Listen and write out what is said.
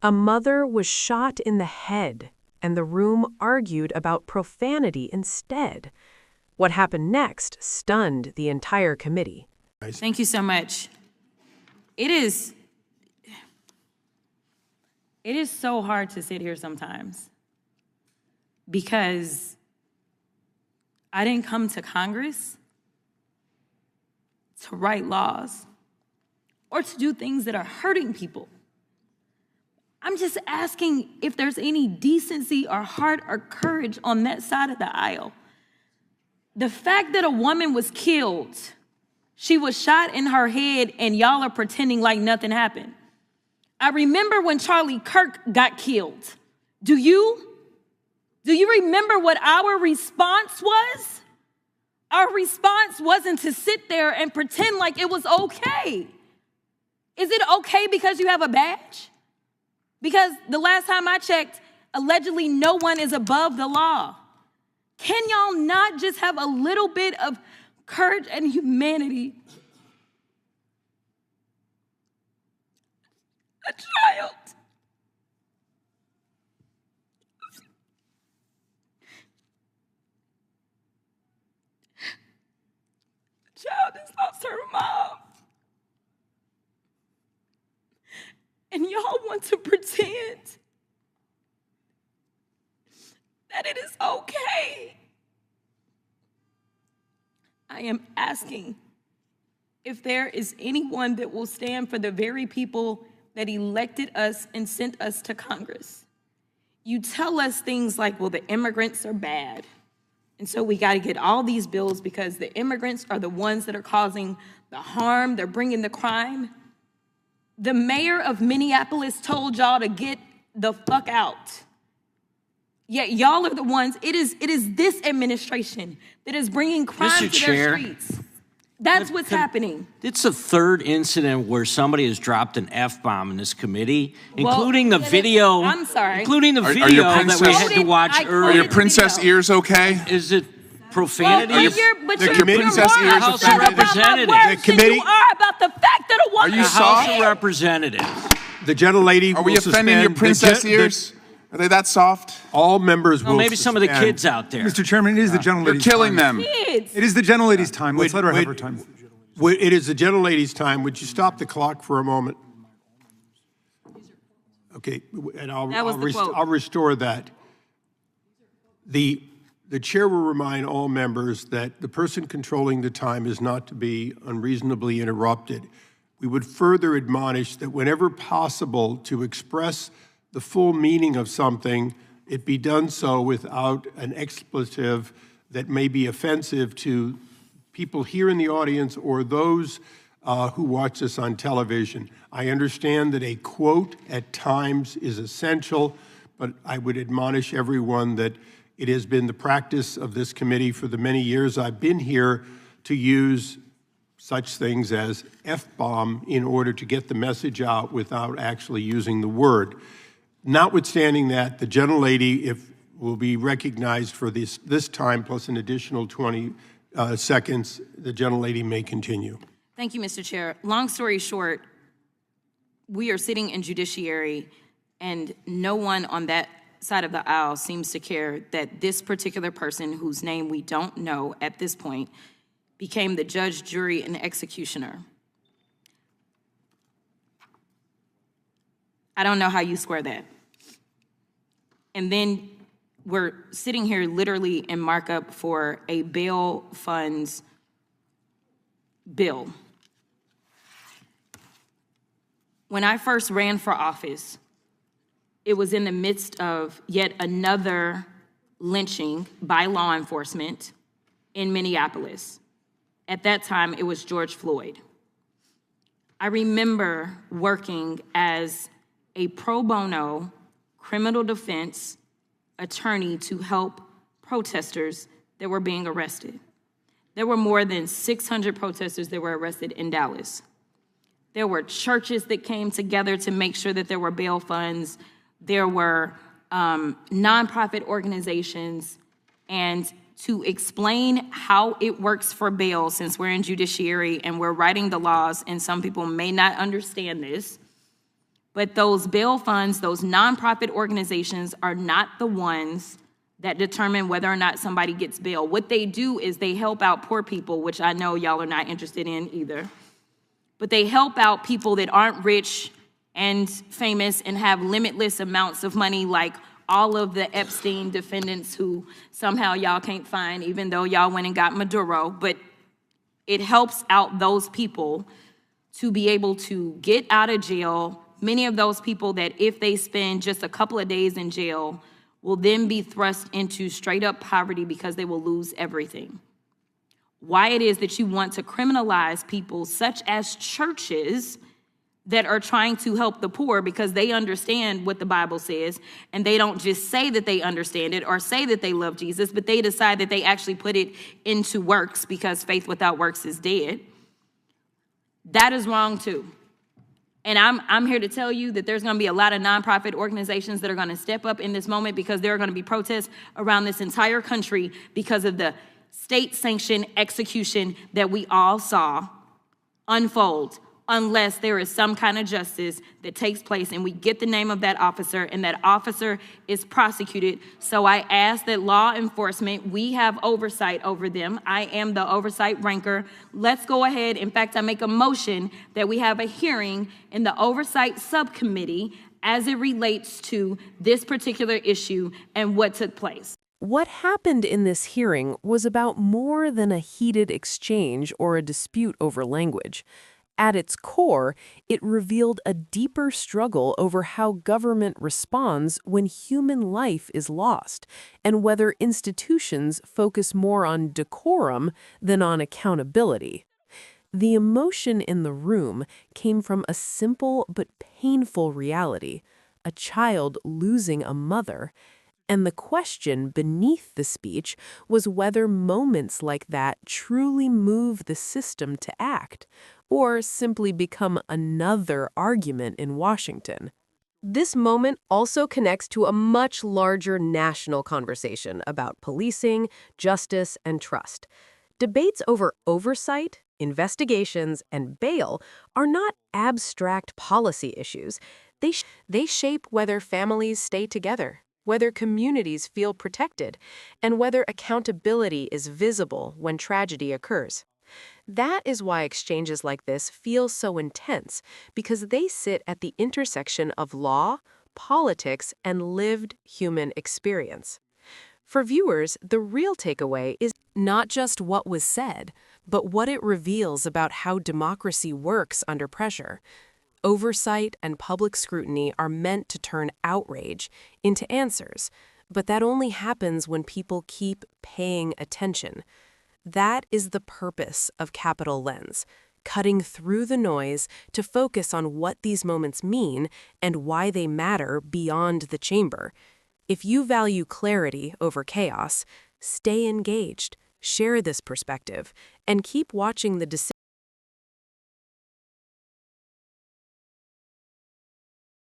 A mother was shot in the head, and the room argued about profanity instead. What happened next stunned the entire committee. Thank you so much. It is so hard to sit here sometimes because I didn't come to Congress to write laws or to do things that are hurting people. I'm just asking if there's any decency or heart or courage on that side of the aisle. The fact that a woman was killed, she was shot in her head, and y'all are pretending like nothing happened. I remember when Charlie Kirk got killed. Do you remember what our response was? Our response wasn't to sit there and pretend like it was okay. Is it okay because you have a badge? Because the last time I checked, allegedly no one is above the law. Can y'all not just have a little bit of courage and humanity? A child. A child has lost her mom. And y'all want to pretend that it is okay. I am asking if there is anyone that will stand for the very people that elected us and sent us to Congress. You tell us things like, well, the immigrants are bad, and so we got to get all these bills because the immigrants are the ones that are causing the harm, they're bringing the crime. The mayor of Minneapolis told y'all to get the fuck out. Yet y'all are the ones, it is this administration that is bringing crime to their streets. That's what's happening. It's the third incident where somebody has dropped an F-bomb in this committee, including the video. I'm sorry. Including the video that we had to watch earlier. Are your princess ears okay? Is it profanity? Well, your princess ears the House of Representatives. The committee. You are about the fact that a woman. Are you the House of Representatives. The gentlelady. Are we offending your princess ears? Are they that soft? All members will maybe some of the kids out there. Mr. Chairman, it is the gentlelady's You're killing time. them. Kids. It is the gentlelady's time. Let's let her have her time. It is the gentlelady's time. Would you stop the clock for a moment? Okay, and I'll restore that. The chair will remind all members that the person controlling the time is not to be unreasonably interrupted. We would further admonish that whenever possible to express the full meaning of something, it be done so without an expletive that may be offensive to people here in the audience or those who watch this on television. I understand that a quote at times is essential, but I would admonish everyone that it has been the practice of this committee for the many years I've been here to use such things as F-bomb in order to get the message out without actually using the word. Notwithstanding that, the gentlelady will be recognized for this time plus an additional 20 seconds. The gentlelady may continue. Thank you, Mr. Chair. Long story short, we are sitting in Judiciary, and no one on that side of the aisle seems to care that this particular person, whose name we don't know at this point, became the judge, jury, and executioner. I don't know how you square that. And then we're sitting here literally in markup for a bail funds bill. When I first ran for office, it was in the midst of yet another lynching by law enforcement in Minneapolis. At that time, it was George Floyd. I remember working as a pro bono criminal defense attorney to help protesters that were being arrested. There were more than 600 protesters that were arrested in Dallas. There were churches that came together to make sure that there were bail funds. There were nonprofit organizations. And to explain how it works for bail, since we're in judiciary and we're writing the laws, and some people may not understand this, But those bail funds, those nonprofit organizations are not the ones that determine whether or not somebody gets bail. What they do is they help out poor people, which I know y'all are not interested in either. But they help out people that aren't rich and famous and have limitless amounts of money, like all of the Epstein defendants who somehow y'all can't find, even though y'all went and got Maduro. But it helps out those people to be able to get out of jail. Many of those people that if they spend just a couple of days in jail will then be thrust into straight up poverty because they will lose everything. Why it is that you want to criminalize people such as churches that are trying to help the poor because they understand what the Bible says, and they don't just say that they understand it or say that they love Jesus, but they decide that they actually put it into works because faith without works is dead. That is wrong too. And I'm here to tell you that there's going to be a lot of nonprofit organizations that are going to step up in this moment because there are going to be protests around this entire country because of the state-sanctioned execution that we all saw unfold, unless there is some kind of justice that takes place and we get the name of that officer and that officer is prosecuted. So I ask that law enforcement, we have oversight over them. I am the oversight ranker. Let's go ahead. In fact, I make a motion that we have a hearing in the oversight subcommittee as it relates to this particular issue and what took place. What happened in this hearing was about more than a heated exchange or a dispute over language. At its core, it revealed a deeper struggle over how government responds when human life is lost, and whether institutions focus more on decorum than on accountability. The emotion in the room came from a simple but painful reality: a child losing a mother. And the question beneath the speech was whether moments like that truly move the system to act, or simply become another argument in Washington. This moment also connects to a much larger national conversation about policing, justice, and trust. Debates over oversight, investigations, and bail are not abstract policy issues. They shape whether families stay together, whether communities feel protected, and whether accountability is visible when tragedy occurs. That is why exchanges like this feel so intense, because they sit at the intersection of law, politics, and lived human experience. For viewers, the real takeaway is not just what was said, but what it reveals about how democracy works under pressure. Oversight and public scrutiny are meant to turn outrage into answers, but that only happens when people keep paying attention. That is the purpose of Capitol Lens, cutting through the noise to focus on what these moments mean and why they matter beyond the chamber. If you value clarity over chaos, stay engaged, share this perspective, and keep watching the decision